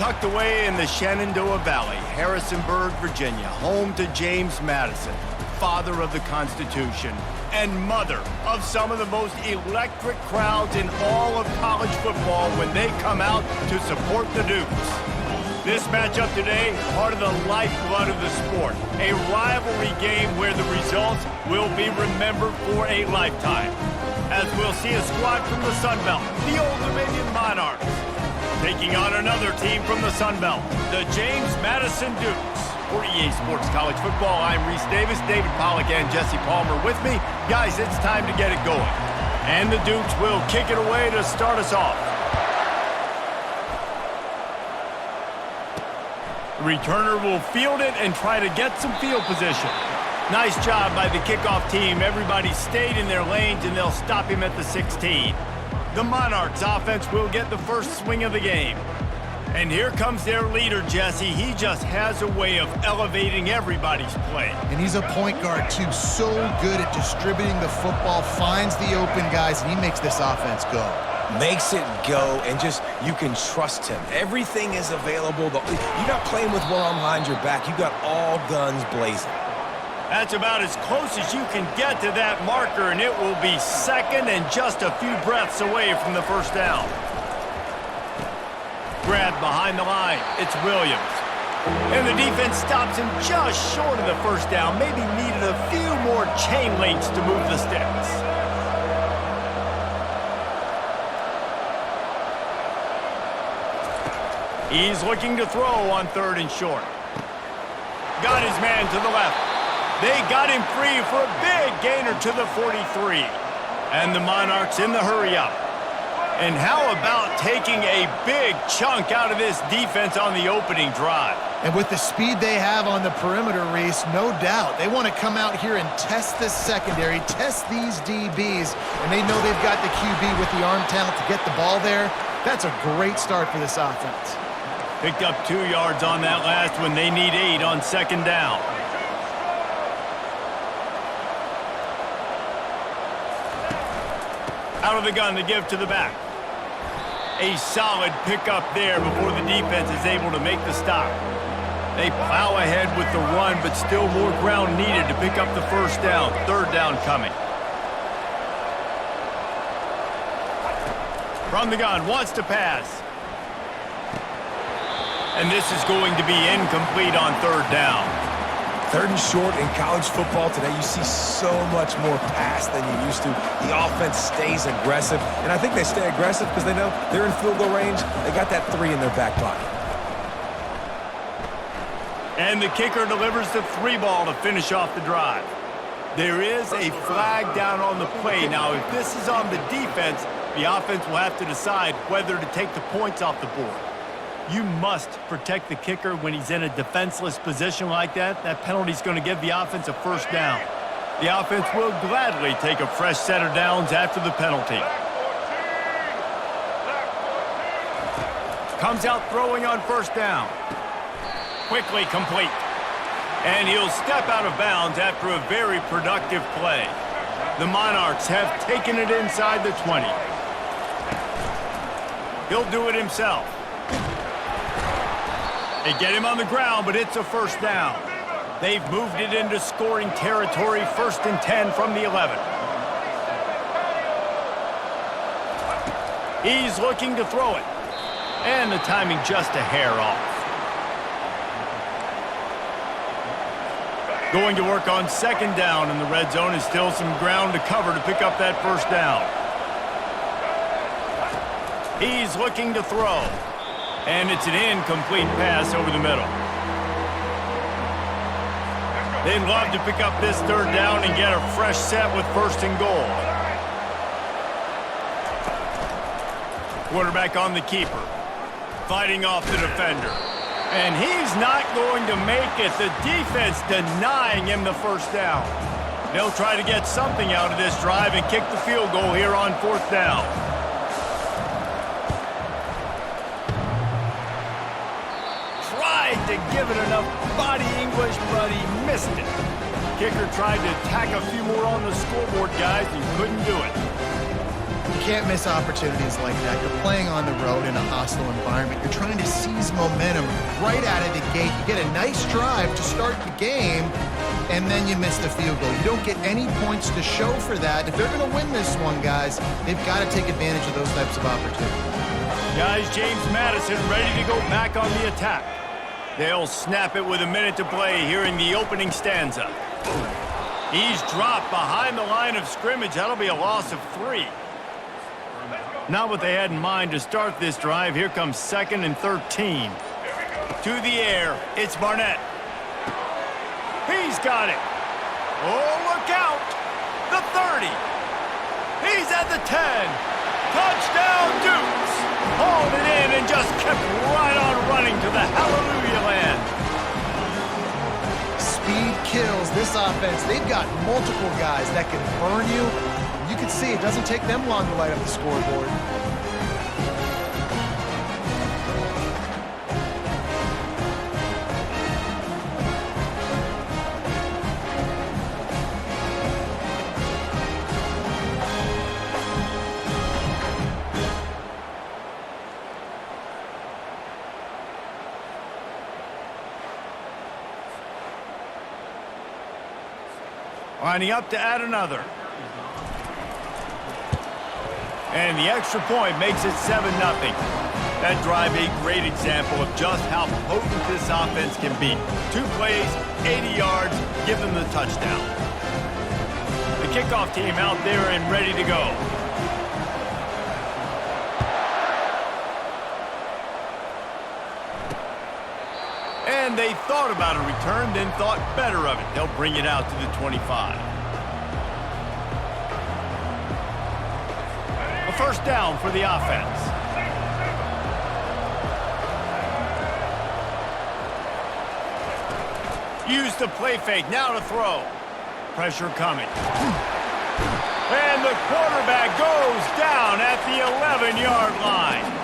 Tucked away in the Shenandoah Valley, Harrisonburg, Virginia, home to James Madison, father of the Constitution, and mother of some of the most electric crowds in all of college football when they come out to support the Dukes. This matchup today, part of the lifeblood of the sport, a rivalry game where the results will be remembered for a lifetime. As we'll see a squad from the Sun Belt, the Old Dominion Monarchs, taking on another team from the Sun Belt, the James Madison Dukes. For EA Sports College Football, I'm Reese Davis, David Pollack, and Jesse Palmer with me. Guys, it's time to get it going. And the Dukes will kick it away to start us off. The returner will field it and try to get some field position. Nice job by the kickoff team. Everybody stayed in their lanes, and they'll stop him at the 16. The Monarchs offense will get the first swing of the game. And here comes their leader, Jesse. He just has a way of elevating everybody's play. And he's a point guard, too. So good at distributing the football, finds the open guys, and he makes this offense go. Makes it go, and just, you can trust him. Everything is available. You're not playing with one arm behind your back. You got all guns blazing. That's about as close as you can get to that marker, and it will be second and just a few breaths away from the first down. Grab behind the line. It's Williams. And the defense stops him just short of the first down. Maybe needed a few more chain links to move the sticks. He's looking to throw on 3rd and short. Got his man to the left. They got him free for a big gainer to the 43. And the Monarchs in the hurry-up. And how about taking a big chunk out of this defense on the opening drive? And with the speed they have on the perimeter, Reese, no doubt, they want to come out here and test this secondary, test these DBs, and they know they've got the QB with the arm talent to get the ball there. That's a great start for this offense. Picked up 2 yards on that last one. They need 8 on 2nd down. Out of the gun to give to the back. A solid pickup there before the defense is able to make the stop. They plow ahead with the run, but still more ground needed to pick up the first down. 3rd down coming. From the gun, wants to pass. And this is going to be incomplete on 3rd down. 3rd and short in college football today, you see so much more pass than you used to. The offense stays aggressive, and I think they stay aggressive because they know they're in field goal range. They got that 3 in their back pocket. And the kicker delivers the 3 ball to finish off the drive. There is a flag down on the play. Now, if this is on the defense, the offense will have to decide whether to take the points off the board. You must protect the kicker when he's in a defenseless position like that. That penalty is going to give the offense a first down. The offense will gladly take a fresh set of downs after the penalty. Comes out throwing on 1st down. Quickly complete. And he'll step out of bounds after a very productive play. The Monarchs have taken it inside the 20. He'll do it himself. They get him on the ground, but it's a first down. They've moved it into scoring territory, 1st and 10 from the 11. He's looking to throw it. And the timing just a hair off. Going to work on 2nd down, and the red zone is still some ground to cover to pick up that first down. He's looking to throw. And it's an incomplete pass over the middle. They'd love to pick up this 3rd down and get a fresh set with 1st and goal. Quarterback on the keeper. Fighting off the defender. And he's not going to make it. The defense denying him the first down. They'll try to get something out of this drive and kick the field goal here on 4th down. To give it enough body English, but he missed it. Kicker tried to tack a few more on the scoreboard, guys, and couldn't do it. can't miss opportunities like that. You're playing on the road in a hostile environment. You're trying to seize momentum right out of the gate. You get a nice drive to start the game, and then you miss the field goal. You don't get any points to show for that. If they're going to win this one, guys, they've got to take advantage of those types of opportunities. Guys, James Madison ready to go back on the attack. They'll snap it with a minute to play here in the opening stanza. He's dropped behind the line of scrimmage. That'll be a loss of 3. Not what they had in mind to start this drive. Here comes 2nd and 13. To the air, it's Barnett. He's got it. Oh, look out. The 30. He's at the 10. Touchdown, Dukes. Hauled it in and just kept right on running to the hallelujah land. Speed kills this offense. They've got multiple guys that can burn you. You can see it doesn't take them long to light up the scoreboard. Lining up to add another. And the extra point makes it 7-0. That drive a great example of just how potent this offense can be. 2 plays, 80 yards, give them the touchdown. The kickoff team out there and ready to go. And they thought about a return, then thought better of it. They'll bring it out to the 25. A first down for the offense. Use the play fake, now to throw. Pressure coming. And the quarterback goes down at the 11-yard line.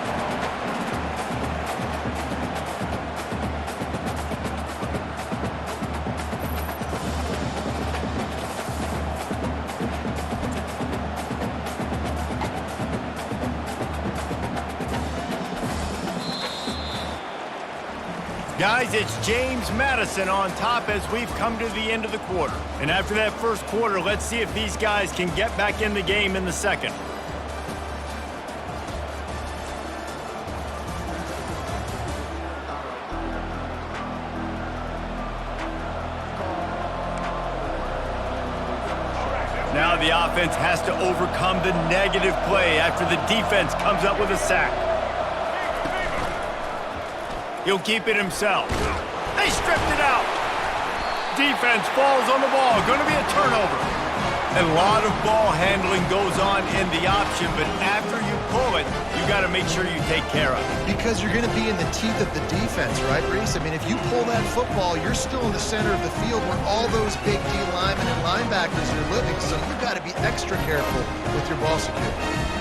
Guys, it's James Madison on top as we've come to the end of the quarter. And after that first quarter, let's see if these guys can get back in the game in the second. Now the offense has to overcome the negative play after the defense comes up with a sack. He'll keep it himself. They stripped it out. Defense falls on the ball. Going to be a turnover. A lot of ball handling goes on in the option, but after you pull it, you got to make sure you take care of it. Because you're going to be in the teeth of the defense, right, Reese? I mean, if you pull that football, you're still in the center of the field where all those big D linemen and linebackers are living, so you've got to be extra careful with your ball security.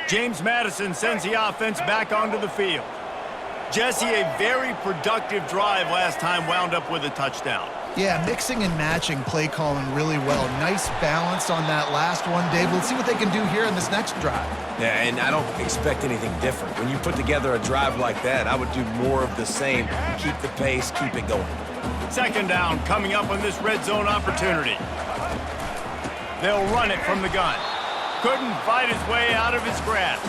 James Madison sends the offense back onto the field. Jesse, a very productive drive last time, wound up with a touchdown. Yeah, mixing and matching play calling really well. Nice balance on that last one, Dave. Let's see what they can do here in this next drive. Yeah, and I don't expect anything different. When you put together a drive like that, I would do more of the same. Keep the pace, keep it going. Second down coming up on this red zone opportunity. They'll run it from the gun. Couldn't fight his way out of his grasp.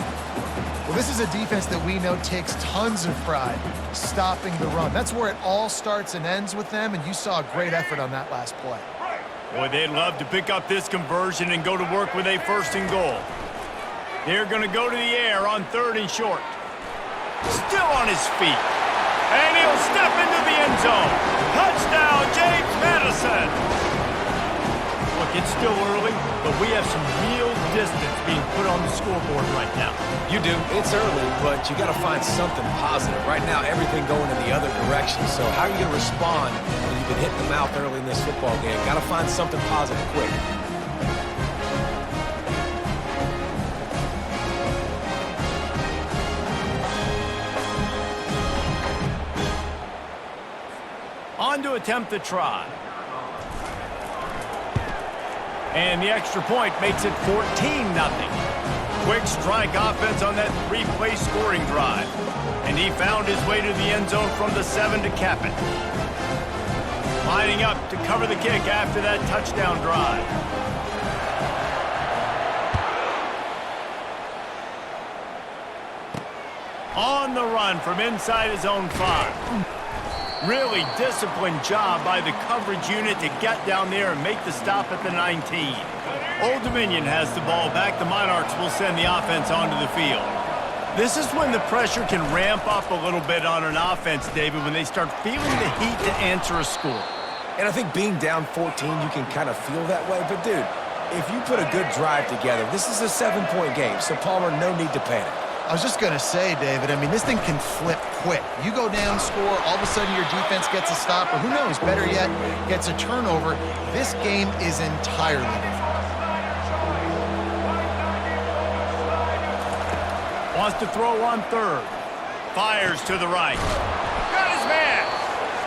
Well, this is a defense that we know takes tons of pride stopping the run. That's where it all starts and ends with them, and you saw a great effort on that last play. Boy, they'd love to pick up this conversion and go to work with a 1st and goal. They're going to go to the air on 3rd and short. Still on his feet. And he'll step into the end zone. Touchdown, James Madison. Look, it's still early, but we have some real distance being put on the scoreboard right now. You do. It's early, but you got to find something positive. Right now, everything going in the other direction. So how are you going to respond when you've been hitting the mouth early in this football game? Got to find something positive quick. On to attempt the try. And the extra point makes it 14-0. Quick strike offense on that three-play scoring drive. And he found his way to the end zone from the 7 to cap it. Lining up to cover the kick after that touchdown drive. On the run from inside his own 5. Really disciplined job by the coverage unit to get down there and make the stop at the 19. Old Dominion has the ball back. The Monarchs will send the offense onto the field. This is when the pressure can ramp up a little bit on an offense, David, when they start feeling the heat to answer a score. And I think being down 14, you can kind of feel that way. But, dude, if you put a good drive together, this is a 7-point game. So, Palmer, no need to panic. I was just going to say, David, I mean, this thing can flip quick. You go down, score, all of a sudden your defense gets a stop, or who knows, better yet, gets a turnover. This game is entirely different. Wants to throw on third. Fires to the right. Got his man!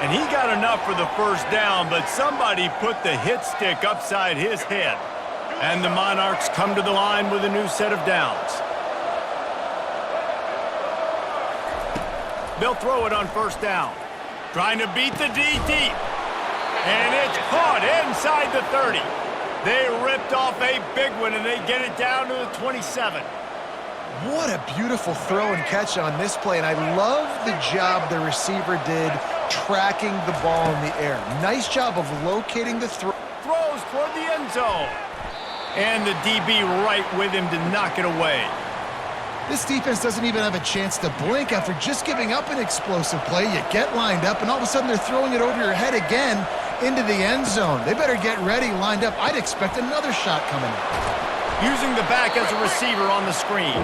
And he got enough for the first down, but somebody put the hit stick upside his head. And the Monarchs come to the line with a new set of downs. They'll throw it on first down. Trying to beat the D deep. And it's caught inside the 30. They ripped off a big one, and they get it down to the 27. What a beautiful throw and catch on this play, and I love the job the receiver did tracking the ball in the air. Nice job of locating the throw. Throws toward the end zone. And the DB right with him to knock it away. This defense doesn't even have a chance to blink after just giving up an explosive play. You get lined up, and all of a sudden they're throwing it over your head again into the end zone. They better get ready, lined up. I'd expect another shot coming up. Using the back as a receiver on the screen.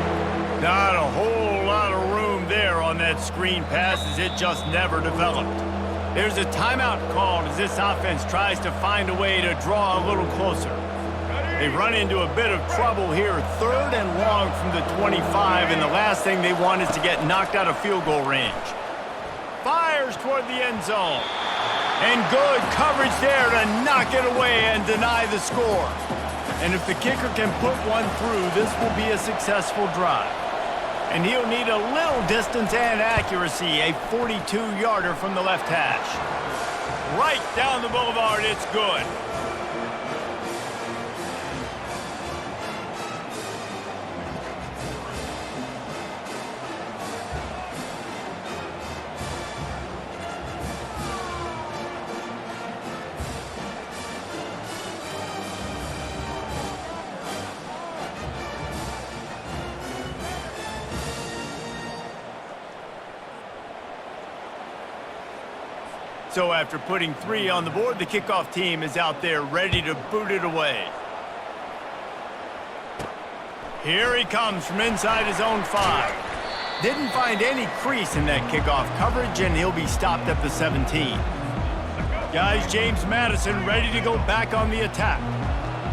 Not a whole lot of room there on that screen pass as it just never developed. There's a timeout called as this offense tries to find a way to draw a little closer. They run into a bit of trouble here, 3rd and long from the 25, and the last thing they want is to get knocked out of field goal range. Fires toward the end zone. And good coverage there to knock it away and deny the score. And if the kicker can put one through, this will be a successful drive. And he'll need a little distance and accuracy, a 42-yarder from the left hash. Right down the boulevard, it's good. So after putting 3 on the board, the kickoff team is out there ready to boot it away. Here he comes from inside his own 5. Didn't find any crease in that kickoff coverage, and he'll be stopped at the 17. Guys, James Madison ready to go back on the attack.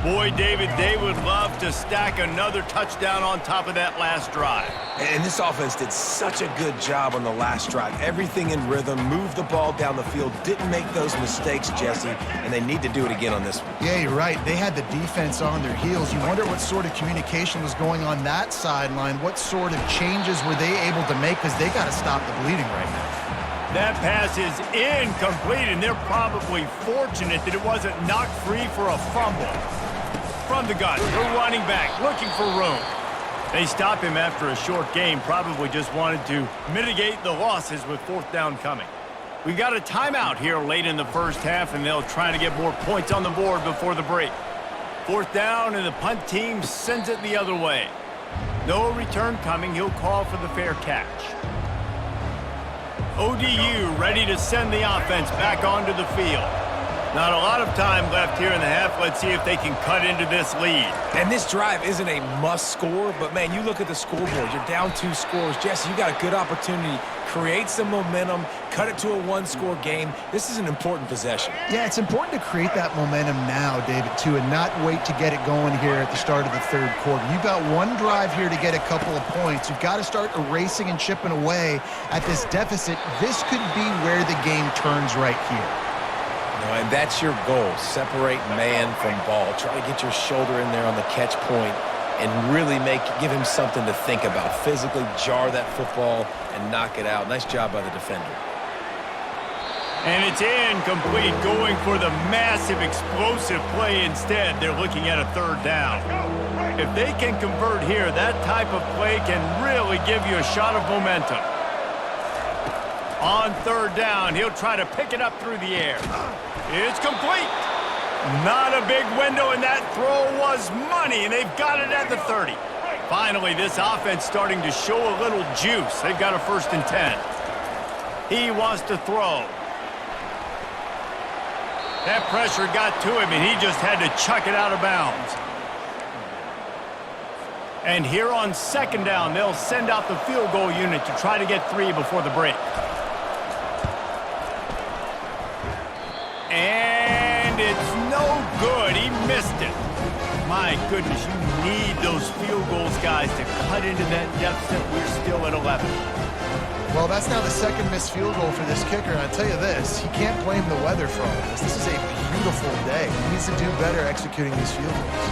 Boy, David, they would love to stack another touchdown on top of that last drive. And this offense did such a good job on the last drive. Everything in rhythm, moved the ball down the field, didn't make those mistakes, Jesse, and they need to do it again on this one. Yeah, you're right. They had the defense on their heels. You wonder what sort of communication was going on that sideline. What sort of changes were they able to make, because they got to stop the bleeding right now. That pass is incomplete, and they're probably fortunate that it wasn't knocked free for a fumble. From the gun, the running back looking for room. They stop him after a short game, probably just wanted to mitigate the losses with 4th down coming. We've got a timeout here late in the first half, and they'll try to get more points on the board before the break. 4th down, and the punt team sends it the other way. No return coming. He'll call for the fair catch. ODU ready to send the offense back onto the field. Not a lot of time left here in the half. Let's see if they can cut into this lead. And this drive isn't a must score, but man, you look at the scoreboard, you're down 2 scores. Jesse, you got a good opportunity. Create some momentum, cut it to a 1-score game. This is an important possession. Yeah, it's important to create that momentum now, David, too, and not wait to get it going here at the start of the 3rd quarter. You've got one drive here to get a couple of points. You've got to start erasing and chipping away at this deficit. This could be where the game turns right here. And that's your goal. Separate man from ball. Try to get your shoulder in there on the catch point and really give him something to think about. Physically jar that football and knock it out. Nice job by the defender. And it's incomplete, going for the massive explosive play instead. They're looking at a third down. If they can convert here, that type of play can really give you a shot of momentum. On third down, he'll try to pick it up through the air. It's complete. Not a big window, and that throw was money, and they've got it at the 30. Finally, this offense starting to show a little juice. They've got a 1st and 10. He wants to throw. That pressure got to him, and he just had to chuck it out of bounds. And here on 2nd down, they'll send out the field goal unit to try to get 3 before the break. And it's no good. He missed it. My goodness, you need those field goals, guys, to cut into that deficit. We're still at 11. Well, that's now the 2nd missed field goal for this kicker, and I'll tell you this, he can't blame the weather for all this. This is a beautiful day. He needs to do better executing these field goals.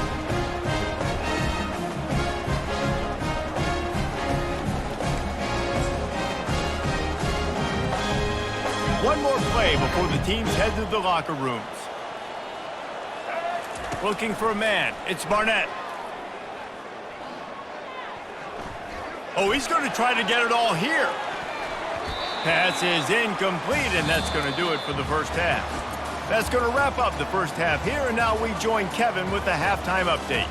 One more play before the teams head to the locker rooms. Looking for a man. It's Barnett. Oh, he's going to try to get it all here. Pass is incomplete, and that's going to do it for the first half. That's going to wrap up the first half here, and now we join Kevin with the halftime update.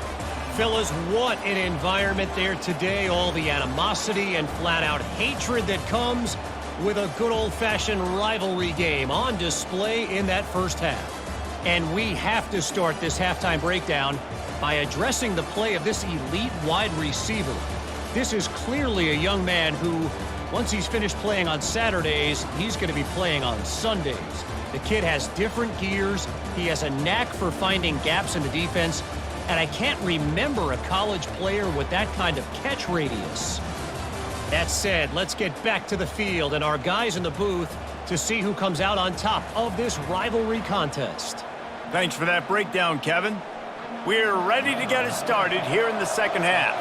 Fellas, what an environment there today. All the animosity and flat-out hatred that comes with a good old-fashioned rivalry game on display in that first half. And we have to start this halftime breakdown by addressing the play of this elite wide receiver. This is clearly a young man who, once he's finished playing on Saturdays, he's going to be playing on Sundays. The kid has different gears. He has a knack for finding gaps in the defense. And I can't remember a college player with that kind of catch radius. That said, let's get back to the field and our guys in the booth to see who comes out on top of this rivalry contest. Thanks for that breakdown, Kevin. We're ready to get it started here in the second half.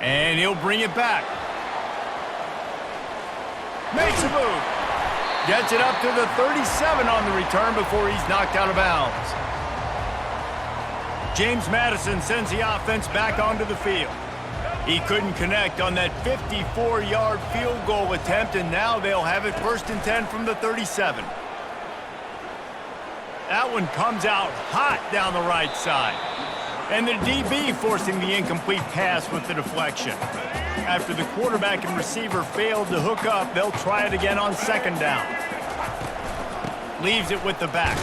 And he'll bring it back. Makes a move. Gets it up to the 37 on the return before he's knocked out of bounds. James Madison sends the offense back onto the field. He couldn't connect on that 54-yard field goal attempt, and now they'll have it 1st and 10 from the 37. That one comes out hot down the right side. And the DB forcing the incomplete pass with the deflection. After the quarterback and receiver failed to hook up, they'll try it again on 2nd down. Leaves it with the back.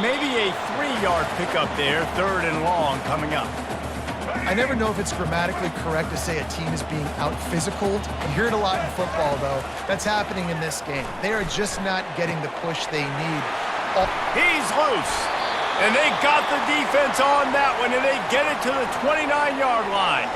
Maybe a 3-yard pickup there, 3rd and long coming up. I never know if it's grammatically correct to say a team is being out-physicaled. You hear it a lot in football, though. That's happening in this game. They are just not getting the push they need. He's loose. And they got the defense on that one, and they get it to the 29-yard line.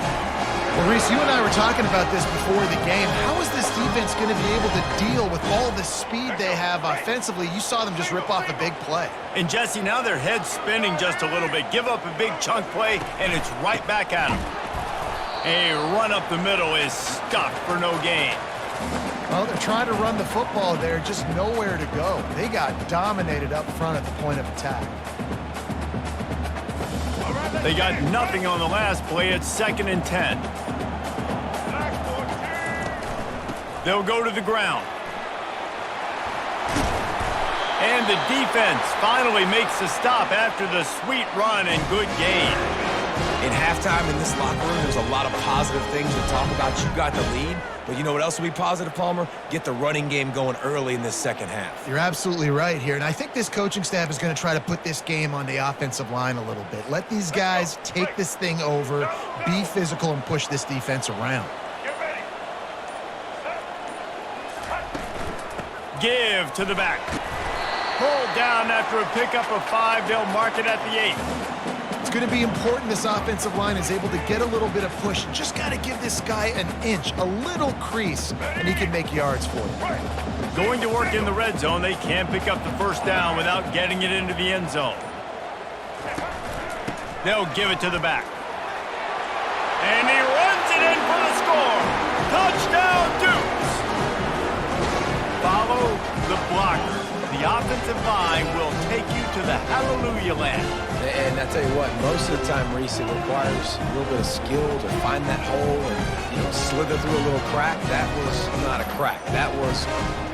Well, Reese, you and I were talking about this before the game. How is this defense going to be able to deal with all the speed they have offensively? You saw them just rip off a big play. And, Jesse, now their head's spinning just a little bit. Give up a big chunk play, and it's right back at them. A run up the middle is stuffed for no gain. Well, they're trying to run the football there, just nowhere to go. They got dominated up front at the point of attack. They got nothing on the last play. It's 2nd and 10. They'll go to the ground. And the defense finally makes the stop after the sweet run and good gain. In halftime in this locker room, there's a lot of positive things to talk about. You got the lead, but you know what else will be positive, Palmer? Get the running game going early in this second half. You're absolutely right here, and I think this coaching staff is going to try to put this game on the offensive line a little bit. Let these guys take this thing over, be physical, and push this defense around. Give to the back. Pulled down after a pickup of 5. They'll mark it at the 8. It's going to be important this offensive line is able to get a little bit of push. Just got to give this guy an inch, a little crease, and he can make yards for you. Going to work in the red zone, they can't pick up the first down without getting it into the end zone. They'll give it to the back. And he runs it in for the score. Touchdown, Dukes. Follow the blocker. The offensive line will take you to the hallelujah land. And I tell you what, most of the time, Reese, it requires a little bit of skill to find that hole and, slither through a little crack. That was not a crack. That was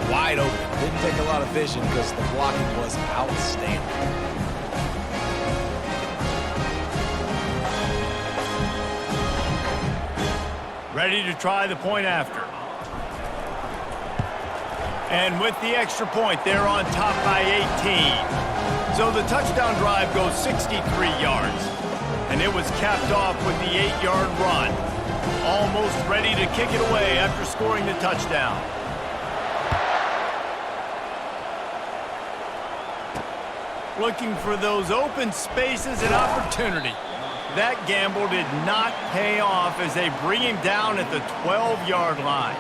wide open. Didn't take a lot of vision because the blocking was outstanding. Ready to try the point after. And with the extra point, they're on top by 18. So the touchdown drive goes 63 yards. And it was capped off with the 8-yard run. Almost ready to kick it away after scoring the touchdown. Looking for those open spaces and opportunity. That gamble did not pay off as they bring him down at the 12-yard line.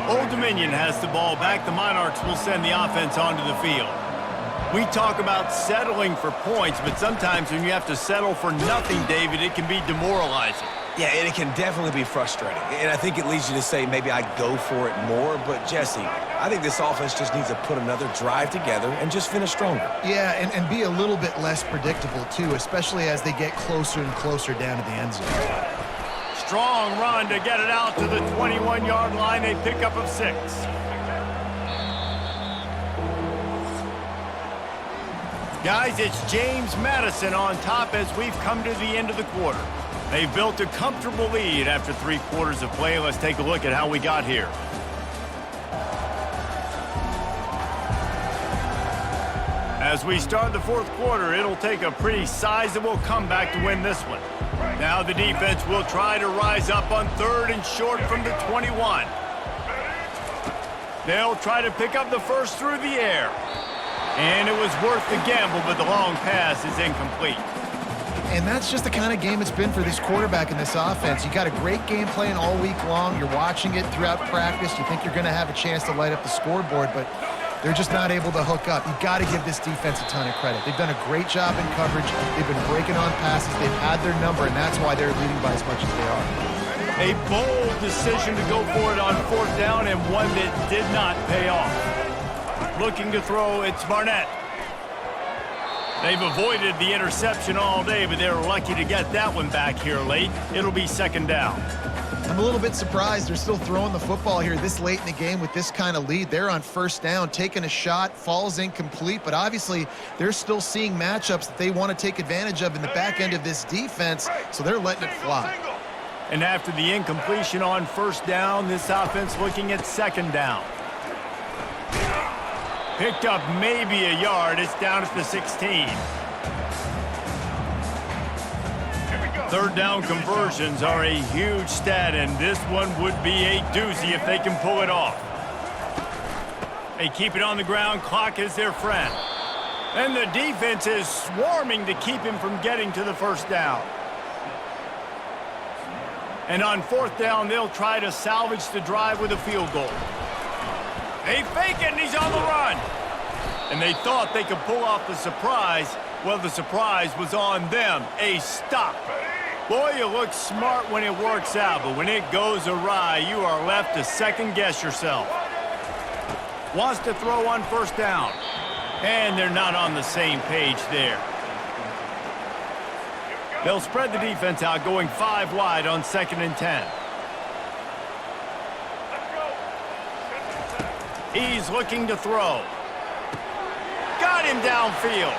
Old Dominion has the ball back. The Monarchs will send the offense onto the field. We talk about settling for points, but sometimes when you have to settle for nothing, David, it can be demoralizing. Yeah, and it can definitely be frustrating. And I think it leads you to say maybe I go for it more. But, Jesse, I think this offense just needs to put another drive together and just finish stronger. Yeah, and be a little bit less predictable, too, especially as they get closer and closer down to the end zone. Strong run to get it out to the 21-yard line. They pick up of 6. Guys, it's James Madison on top as we've come to the end of the quarter. They've built a comfortable lead after 3 quarters of play. Let's take a look at how we got here. As we start the 4th quarter, it'll take a pretty sizable comeback to win this one. Now the defense will try to rise up on 3rd and short from the 21. They'll try to pick up the first through the air. And it was worth the gamble, but the long pass is incomplete. And that's just the kind of game it's been for this quarterback in this offense. You got a great game plan all week long. You're watching it throughout practice. You think you're going to have a chance to light up the scoreboard, but they're just not able to hook up. You've got to give this defense a ton of credit. They've done a great job in coverage. They've been breaking on passes. They've had their number, and that's why they're leading by as much as they are. A bold decision to go for it on 4th down, and one that did not pay off. Looking to throw, it's Barnett. They've avoided the interception all day, but they're lucky to get that one back here late. It'll be 2nd down. I'm a little bit surprised they're still throwing the football here this late in the game with this kind of lead. They're on 1st down, taking a shot, falls incomplete, but obviously they're still seeing matchups that they want to take advantage of in the back end of this defense, so they're letting it fly. And after the incompletion on 1st down, this offense looking at 2nd down. Picked up maybe a yard. It's down at the 16. 3rd down conversions are a huge stat, and this one would be a doozy if they can pull it off. They keep it on the ground. Clock is their friend. And the defense is swarming to keep him from getting to the 1st down. And on 4th down, they'll try to salvage the drive with a field goal. They fake it, and he's on the run. And they thought they could pull off the surprise. Well, the surprise was on them. A stop. Boy, you look smart when it works out, but when it goes awry, you are left to second-guess yourself. Wants to throw on 1st down. And they're not on the same page there. They'll spread the defense out, going 5 wide on 2nd and 10. He's looking to throw. Got him downfield.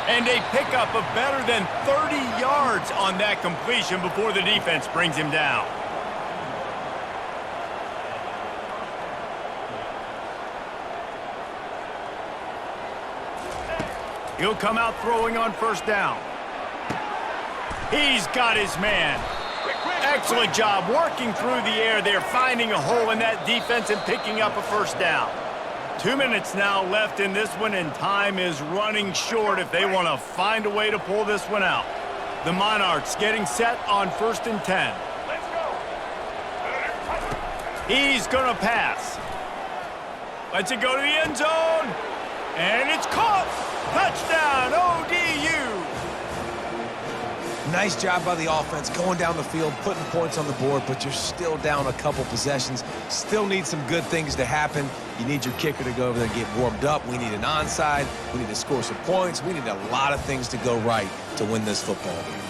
And a pickup of better than 30 yards on that completion before the defense brings him down. He'll come out throwing on 1st down. He's got his man. Excellent job working through the air there, finding a hole in that defense and picking up a 1st down. 2 minutes now left in this one, and time is running short if they want to find a way to pull this one out. The Monarchs getting set on 1st and 10. He's going to pass. Lets it go to the end zone. And it's caught. Touchdown, ODU. Nice job by the offense going down the field, putting points on the board, but you're still down a couple possessions. Still need some good things to happen. You need your kicker to go over there and get warmed up. We need an onside. We need to score some points. We need a lot of things to go right to win this football game.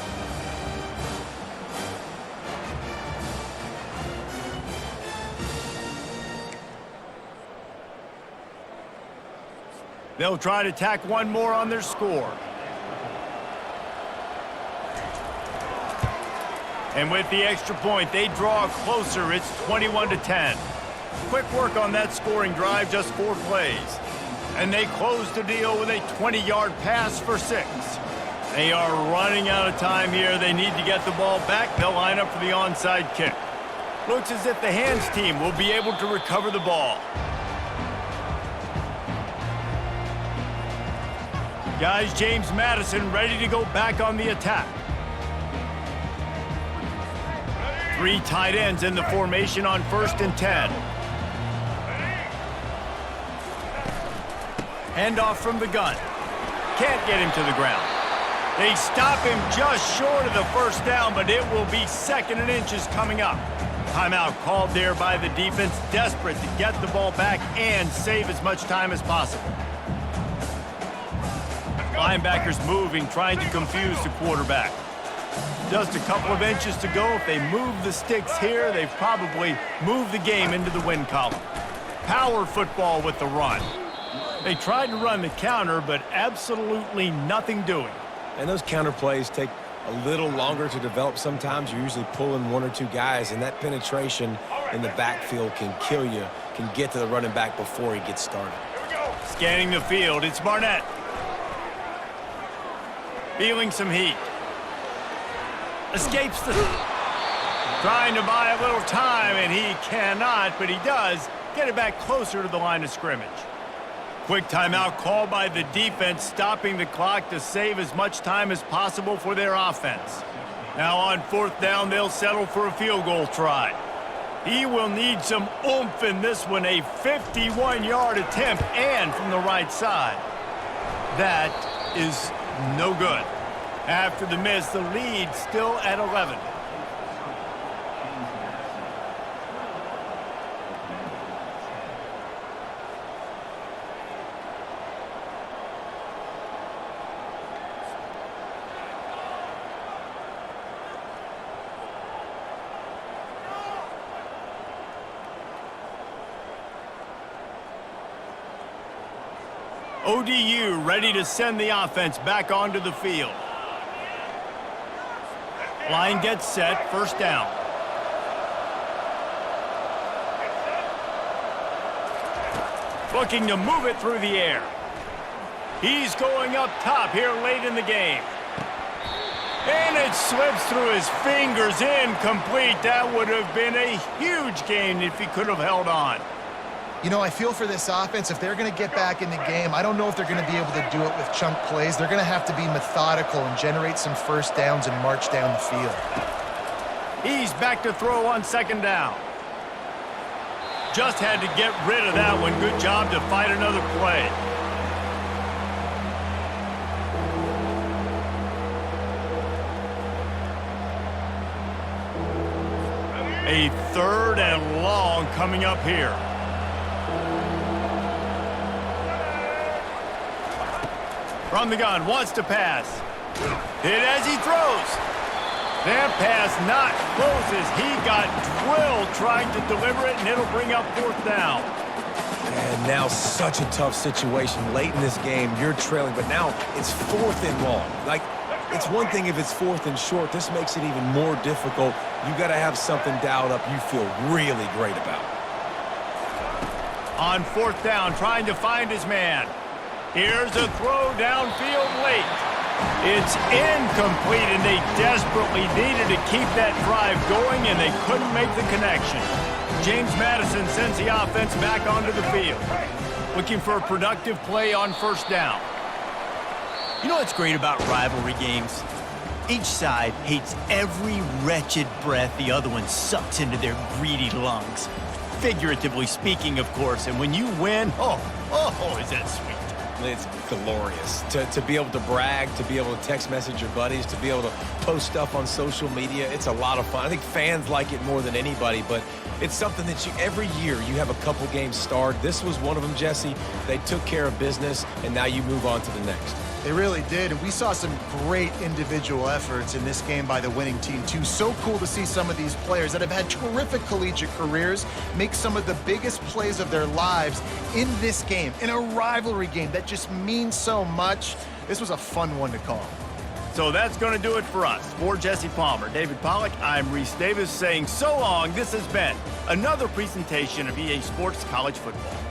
They'll try to tack one more on their score. And with the extra point, they draw closer. It's 21-10. Quick work on that scoring drive, just 4 plays. And they close the deal with a 20-yard pass for 6. They are running out of time here. They need to get the ball back. They'll line up for the onside kick. Looks as if the hands team will be able to recover the ball. Guys, James Madison ready to go back on the attack. 3 tight ends in the formation on 1st and 10. Handoff from the gun. Can't get him to the ground. They stop him just short of the 1st down, but it will be 2nd and inches coming up. Timeout called there by the defense, desperate to get the ball back and save as much time as possible. Linebackers moving, trying to confuse the quarterback. Just a couple of inches to go. If they move the sticks here, they've probably moved the game into the win column. Power football with the run. They tried to run the counter, but absolutely nothing doing. And those counter plays take a little longer to develop sometimes. You're usually pulling 1 or 2 guys, and that penetration in the backfield can kill you, can get to the running back before he gets started. Scanning the field, it's Barnett. Feeling some heat. Escapes the... Trying to buy a little time, and he cannot, but he does get it back closer to the line of scrimmage. Quick timeout called by the defense, stopping the clock to save as much time as possible for their offense. Now on 4th down, they'll settle for a field goal try. He will need some oomph in this one, a 51-yard attempt, and from the right side. That is no good. After the miss, the lead still at 11. ODU ready to send the offense back onto the field. Line gets set, 1st down. Looking to move it through the air. He's going up top here late in the game. And it slips through his fingers, incomplete. That would have been a huge gain if he could have held on. You know, I feel for this offense, if they're going to get back in the game, I don't know if they're going to be able to do it with chunk plays. They're going to have to be methodical and generate some 1st downs and march down the field. He's back to throw on 2nd down. Just had to get rid of that one. Good job to fight another play. A 3rd and long coming up here. From the gun, wants to pass. Hit as he throws. That pass not closes. He got drilled trying to deliver it, and it'll bring up 4th down. And now such a tough situation late in this game. You're trailing, but now it's 4th and long. Like, it's one thing if it's 4th and short. This makes it even more difficult. You got to have something dialed up you feel really great about. On 4th down, trying to find his man. Here's a throw downfield late. It's incomplete, and they desperately needed to keep that drive going, and they couldn't make the connection. James Madison sends the offense back onto the field. looking for a productive play on first down. You know what's great about rivalry games? Each side hates every wretched breath the other one sucks into their greedy lungs. Figuratively speaking, of course, and when you win, oh, is that sweet. It's glorious to be able to brag, to be able to text message your buddies, to be able to post stuff on social media. It's a lot of fun. I think fans like it more than anybody, but it's something that every year you have a couple games starred. This was one of them, Jesse. They took care of business, and now you move on to the next. They really did, and we saw some great individual efforts in this game by the winning team, too. So cool to see some of these players that have had terrific collegiate careers make some of the biggest plays of their lives in this game, in a rivalry game that just means so much. This was a fun one to call. So that's going to do it for us. For Jesse Palmer, David Pollack, I'm Reese Davis saying so long. This has been another presentation of EA Sports College Football.